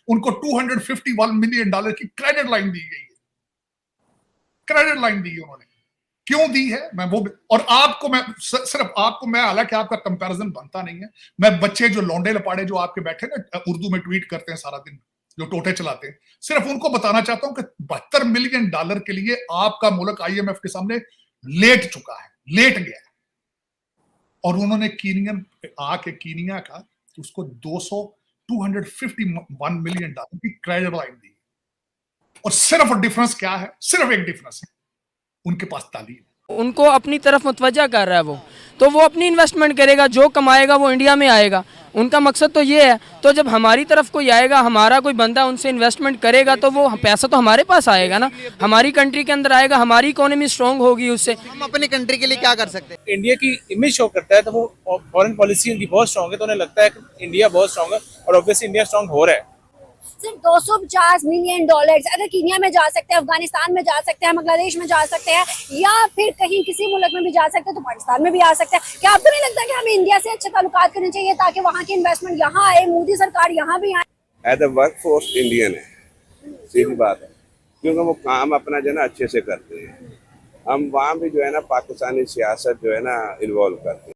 उनको $251 मिलियन की credit line दी गई है। क्रेडिट लाइन दी है उन्होंने। क्यों दी है मैं वो और आपको मैं सिर्फ आपको मैं, हालांकि आपका कंपैरिजन बनता नहीं है, मैं बच्चे जो लौंडे लपाड़े जो आपके बैठे ना उर्दू में ट्वीट करते हैं सारा दिन, जो टोटे चलाते हैं, सिर्फ उनको बताना चाहता हूं कि $72 मिलियन के लिए आपका मुल्क IMF के सामने लेट चुका है, लेट गया है। और उन्होंने कीनिया का उसको $251 मिलियन की क्रेडिट लाइन दी। और सिर्फ डिफरेंस क्या है? सिर्फ एक डिफरेंस है, उनके पास तालीम। उनको अपनी तरफ मुतवज्जा कर रहा है वो, तो वो अपनी इन्वेस्टमेंट करेगा, जो कमाएगा वो इंडिया में आएगा, उनका मकसद तो ये है। तो जब हमारी तरफ कोई आएगा, हमारा कोई बंदा उनसे इन्वेस्टमेंट करेगा, तो वो पैसा तो हमारे पास आएगा ना, हमारी कंट्री के अंदर आएगा, हमारी इकोनॉमी स्ट्रॉन्ग होगी उससे। हम अपनी कंट्री के लिए क्या कर सकते हैं? इंडिया की इमेज शो करता है, तो वो फॉरेन पॉलिसी उनकी बहुत स्ट्रांग है, तो उन्हें लगता है कि इंडिया बहुत स्ट्रांग है, और ऑब्वियसली इंडिया स्ट्रांग हो रहा है। सिर्फ $250 मिलियन अगर कीनिया में जा सकते हैं, अफगानिस्तान में जा सकते हैं, बांग्लादेश में जा सकते हैं, या फिर कहीं किसी मुल्क में भी जा सकते हैं, तो पाकिस्तान में भी आ सकते हैं। क्या आपको नहीं लगता कि हमें इंडिया से अच्छे ताल्लुकात करने चाहिए ताकि वहाँ की इन्वेस्टमेंट यहाँ आए, मोदी सरकार यहाँ भी आए? As a work force Indian है, सीधी बात है, क्योंकि वो काम अपना जो है ना अच्छे से करते हैं। हम वहाँ भी जो है ना पाकिस्तानी सियासत जो है ना इन्वॉल्व करते हैं।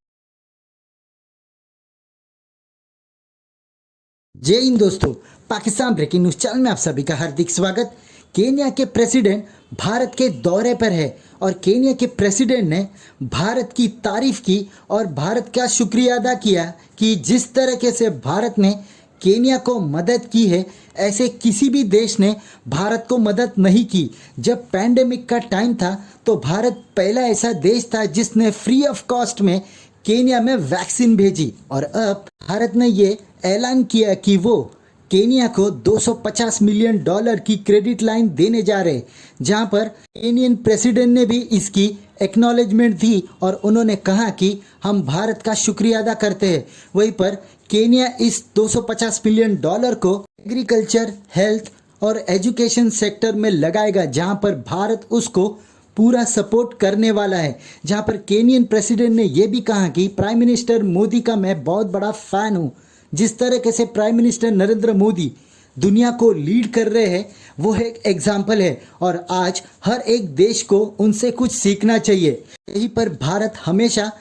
जय हिंद दोस्तों, पाकिस्तान ब्रेकिंग न्यूज चैनल में आप सभी का हार्दिक स्वागत। केन्या के प्रेसिडेंट भारत के दौरे पर है और केन्या के प्रेसिडेंट ने भारत की तारीफ की और भारत का शुक्रिया अदा किया कि जिस तरीके से भारत ने केन्या को मदद की है, ऐसे किसी भी देश ने भारत को मदद नहीं की। जब पैंडेमिक का टाइम था तो भारत पहला ऐसा देश था जिसने फ्री ऑफ कॉस्ट में केन्या में वैक्सीन भेजी, और अब भारत ने ये ऐलान किया कि वो केन्या को $250 मिलियन की क्रेडिट लाइन देने जा रहे, जहां पर केनियन प्रेसिडेंट ने भी इसकी एक्नॉलेजमेंट दी और उन्होंने कहा कि हम भारत का शुक्रिया अदा करते हैं। वहीं पर केन्या इस $250 मिलियन को एग्रीकल्चर, हेल्थ और एजुकेशन सेक्टर में लगाएगा, जहां पर भारत उसको पूरा सपोर्ट करने वाला है। जहां पर केनियन प्रेसिडेंट ने यह भी कहा कि प्राइम मिनिस्टर मोदी का मैं बहुत बड़ा फ़ैन हूं। जिस तरीके से प्राइम मिनिस्टर नरेंद्र मोदी दुनिया को लीड कर रहे हैं, वो एक एग्जाम्पल है और आज हर एक देश को उनसे कुछ सीखना चाहिए। यहीं पर भारत हमेशा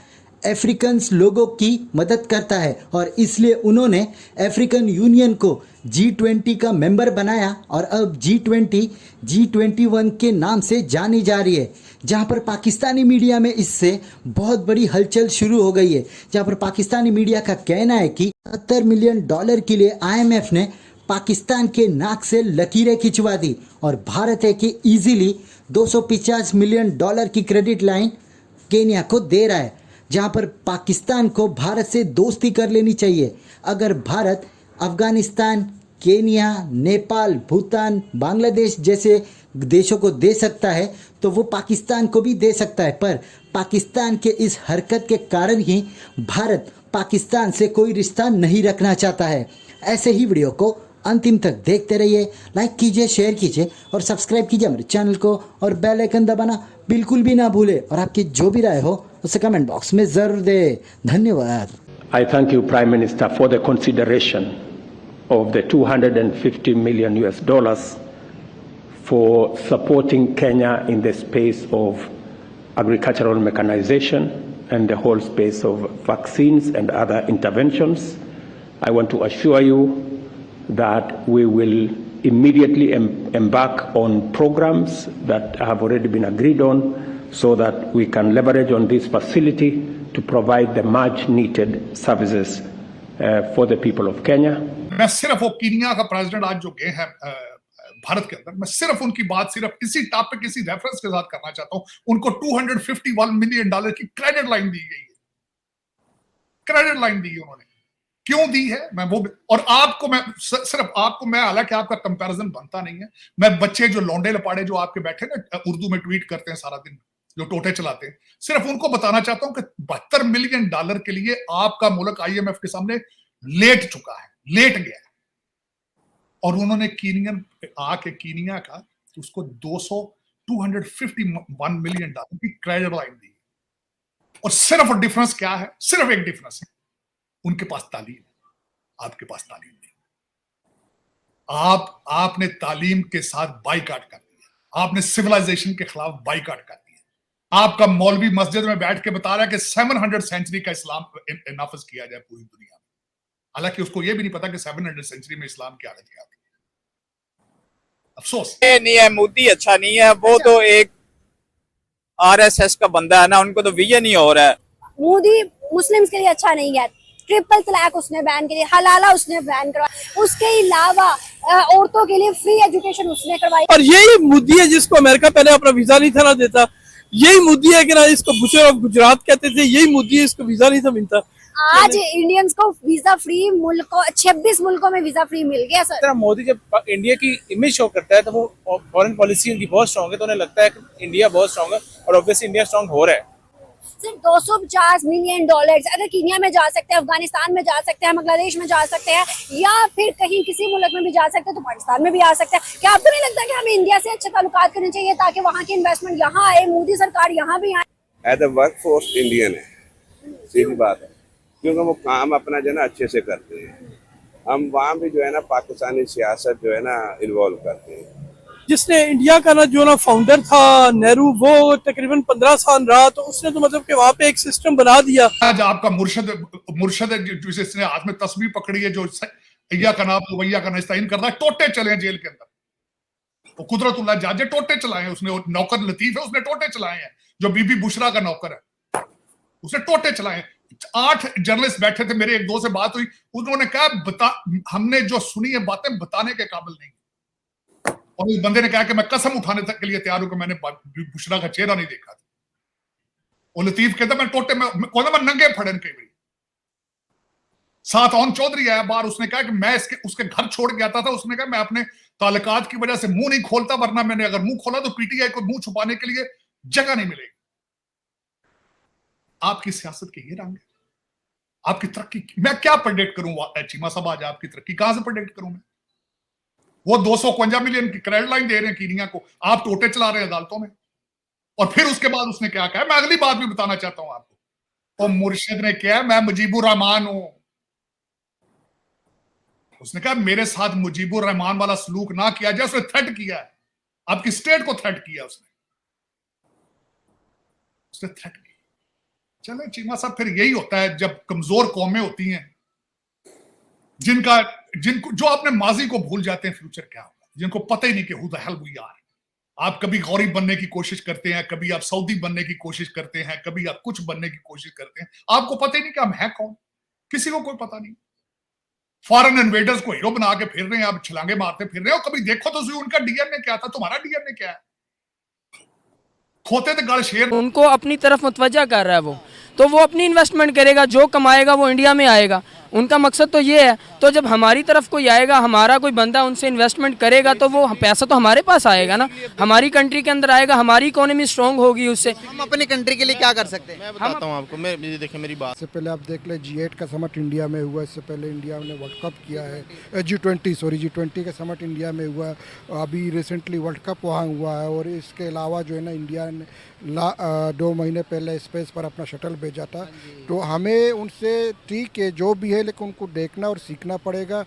अफ्रीकन्स लोगों की मदद करता है और इसलिए उन्होंने अफ्रीकन यूनियन को G20 का मेंबर बनाया और अब G20 G21 के नाम से जानी जा रही है। जहां पर पाकिस्तानी मीडिया में इससे बहुत बड़ी हलचल शुरू हो गई है, जहां पर पाकिस्तानी मीडिया का कहना है कि $70 मिलियन के लिए IMF ने पाकिस्तान के नाक से लकीरें खिंचवा दी और भारत है कि इजीली $250 मिलियन की क्रेडिट लाइन केन्या को दे रहा है। जहां पर पाकिस्तान को भारत से दोस्ती कर लेनी चाहिए। अगर भारत अफगानिस्तान, केन्या, नेपाल, भूटान, बांग्लादेश जैसे देशों को दे सकता है तो वो पाकिस्तान को भी दे सकता है, पर पाकिस्तान के इस हरकत के कारण ही भारत पाकिस्तान से कोई रिश्ता नहीं रखना चाहता है। ऐसे ही वीडियो को अंतिम तक देखते रहिए, लाइक कीजिए, शेयर कीजिए और सब्सक्राइब कीजिए हमारे चैनल को और बेल आइकन दबाना बिल्कुल भी ना भूले, और आपकी जो भी राय हो उसे कमेंट बॉक्स में जरूर दे। धन्यवाद। I thank you, Prime Minister, for the consideration of the $250 million for supporting Kenya in the space of agricultural mechanization and the whole space of vaccines and other interventions. I want to assure you that we will immediately embark on programs that have already been agreed on so that we can leverage on this facility to provide the much needed services for the people of Kenya. मैं सिर्फ वो Kenya का president आज जो गए हैं भारत के अंदर, मैं सिर्फ उनकी बात सिर्फ इसी टॉपिक, इसी रेफरेंस के साथ करना चाहता हूं। उनको $251 मिलियन की क्रेडिट लाइन दी गई है। क्रेडिट लाइन दी है उन्होंने। क्यों दी है मैं वो और आपको मैं सिर्फ आपको मैं, हालांकि आपका कंपैरिजन बनता नहीं है, मैं बच्चे जो लौंडे लपाड़े जो आपके बैठे ना उर्दू में ट्वीट करते हैं सारा दिन, जो टोटे चलाते हैं, सिर्फ उनको बताना चाहता हूं कि $72 मिलियन के लिए आपका मुल्क IMF के सामने लेट चुका है, लेट गया है। और उन्होंने कीनिया का उसको $251 मिलियन की क्रेडिट लाइन दी। और सिर्फ डिफरेंस क्या है? सिर्फ एक डिफरेंस है, उनके पास तालीम है, आपके पास तालीम नहीं। आपने तालीम के साथ बाइकाट कर दिया, आपने सिविलाइजेशन के खिलाफ बाइकाट कर दिया। आपका मौलवी मस्जिद में बैठ के बता रहा है कि 700 सेंचुरी का इस्लाम नाफिज किया जाए पूरी दुनिया में, हालांकि उसको यह भी नहीं पता कि 700 सेंचुरी में इस्लाम की हालत क्या थी। अफसोस ये नहीं है, मोदी अच्छा नहीं है, वो तो एक आरएसएस का बंदा है ना, उनको तो विजन ही हो रहा है। मोदी मुस्लिम्स के लिए अच्छा नहीं है, ट्रिपल तलाक उसने बैन करी, हलाला उसने बैन करवाया, उसके अलावा औरतों के लिए फ्री एजुकेशन उसने करवाई। और यही मोदी है जिसको अमेरिका पहले अपना वीजा नहीं था ना देता, यही मोदी है कि ना इसको बुशर ऑफ गुजरात कहते थे, यही मोदी है इसको वीजा नहीं था मिलता। आज इंडियंस को वीजा फ्री मुल्कों 26 मुल्कों में वीजा फ्री मिल गया सर। तरह मोदी जब इंडिया की इमेज शो करता है तो वो फॉरेन पॉलिसी उनकी बहुत स्ट्रांग है, तो उन्हें लगता है कि इंडिया बहुत स्ट्रांग है और ऑब्वियसली इंडिया स्ट्रांग हो रहा है। सिर्फ 250 मिलियन डॉलर्स अगर कीनिया में जा सकते हैं, अफगानिस्तान में जा सकते हैं, बांग्लादेश में जा सकते हैं, या फिर कहीं किसी मुल्क में भी जा सकते हैं तो पाकिस्तान में भी आ सकते हैं। क्या आपको नहीं लगता कि हमें इंडिया से अच्छे ताल्लुकात करने चाहिए ताकि वहाँ की इन्वेस्टमेंट यहाँ आए, मोदी सरकार यहाँ भी आए? As a work force Indian है, सीधी बात है, क्योंकि वो काम अपना जो है ना अच्छे से करते हैं। हम वहाँ भी जो है ना पाकिस्तानी सियासत जो है ना इन्वॉल्व करते हैं। जिसने इंडिया का ना जो ना फाउंडर था नेहरू, वो तकरीबन 15 साल रहा, तो उसने तो मतलब कि वहाँ पे एक सिस्टम बना दिया। आज आपका मुर्शद जिसने हाथ में तस्बीह पकड़ी है, जो अय्या का नाम वैया का नस्ताइन कर रहा है, टोटे चले जेल के अंदर। वो कुदरतुल्लाह जाजे टोटे चलाए हैं उसने, नौकर लतीफ है उसने टोटे चलाए हैं, जो बीबी बुशरा का नौकर है उसने टोटे चलाए हैं। 8 जर्नलिस्ट बैठे थे, मेरे एक दो से बात हुई, उन्होंने कहा हमने जो सुनी है बातें बताने के काबिल नहीं। और उस बंदे ने कहा कि मैं कसम उठाने तक के लिए तैयार हूं कि मैंने बुशरा का चेहरा नहीं देखा था। वो लतीफ कहता मैं टोटे में मैं नंगे फड़न कई बारी। साथ ऑन चौधरी आया बाहर, उसने कहा कि मैं उसके घर छोड़ के आता था, उसने कहा मैं अपने ताल्लुकात की वजह से मुंह नहीं खोलता, वरना मैंने अगर मुंह खोला तो पीटीआई को मुंह छुपाने के लिए जगह नहीं मिलेगी। आपकी सियासत के ये रंग है, आपकी तरक्की मैं क्या प्रेडिक्ट करूं? चीमा साहब आज आपकी तरक्की कहां से प्रेडिक्ट करूं मैं? वो 251 मिलियन की क्रेडिट लाइन दे रहे हैं कीनिया को, आप टोटे चला रहे हैं अदालतों में। और फिर उसके बाद उसने क्या कहा, मैं अगली बात भी बताना चाहता हूं आपको। वो मुर्शिद ने क्या, मैं मुजीबुर रहमान हूं। उसने कहा मेरे साथ मुजीबुर रहमान वाला सलूक ना किया जाए, उसने थ्रेट किया है, आपकी स्टेट को थ्रेट किया उसने थ्रेट किया। चले चीमा साहब, फिर यही होता है जब कमजोर कौमें होती हैं, जिनको जो अपने माजी को भूल जाते हैं फ्यूचर क्या होगा, जिनको पता ही नहीं कि who the hell we are. आप कभी गौरीब बनने की कोशिश करते हैं, कभी आप सऊदी बनने की कोशिश करते हैं, कभी आप कुछ बनने की कोशिश करते हैं, आपको पता ही नहीं कि हम हैं कौन, किसी को कोई पता नहीं। फॉरेन इन्वेडर्स को हीरो बना के फिर रहे हैं, आप छलांगे मारते फिर रहे हो। कभी देखो तो सही उनका डीएनए क्या था, तुम्हारा डीएनए क्या है? खोते तो गल शेर। उनको अपनी तरफ मुतवज्जा कर रहा है तो वो अपनी इन्वेस्टमेंट करेगा, जो कमाएगा वो इंडिया में आएगा, उनका मकसद तो ये है। तो जब हमारी तरफ कोई आएगा, हमारा कोई बंदा उनसे इन्वेस्टमेंट करेगा, तो वो पैसा तो हमारे पास आएगा ना, हमारी कंट्री के अंदर आएगा, हमारी इकोनॉमी स्ट्रॉन्ग होगी उससे। हम अपनी कंट्री के लिए क्या कर सकते हैं? मैं बताता हूँ आपको, देखिए मेरी बात। इससे पहले आप देख ले G8 का समिट इंडिया में हुआ, इससे पहले इंडिया ने वर्ल्ड कप किया है, G20 का समिट इंडिया में हुआ, अभी रिसेंटली वर्ल्ड कप वहाँ हुआ है। और इसके अलावा जो है ना इंडिया ने 2 महीने पहले स्पेस पर अपना शटल भेजा था। तो हमें उनसे ठीक है जो भी है, लेकिन उनको देखना और सीखना पड़ेगा।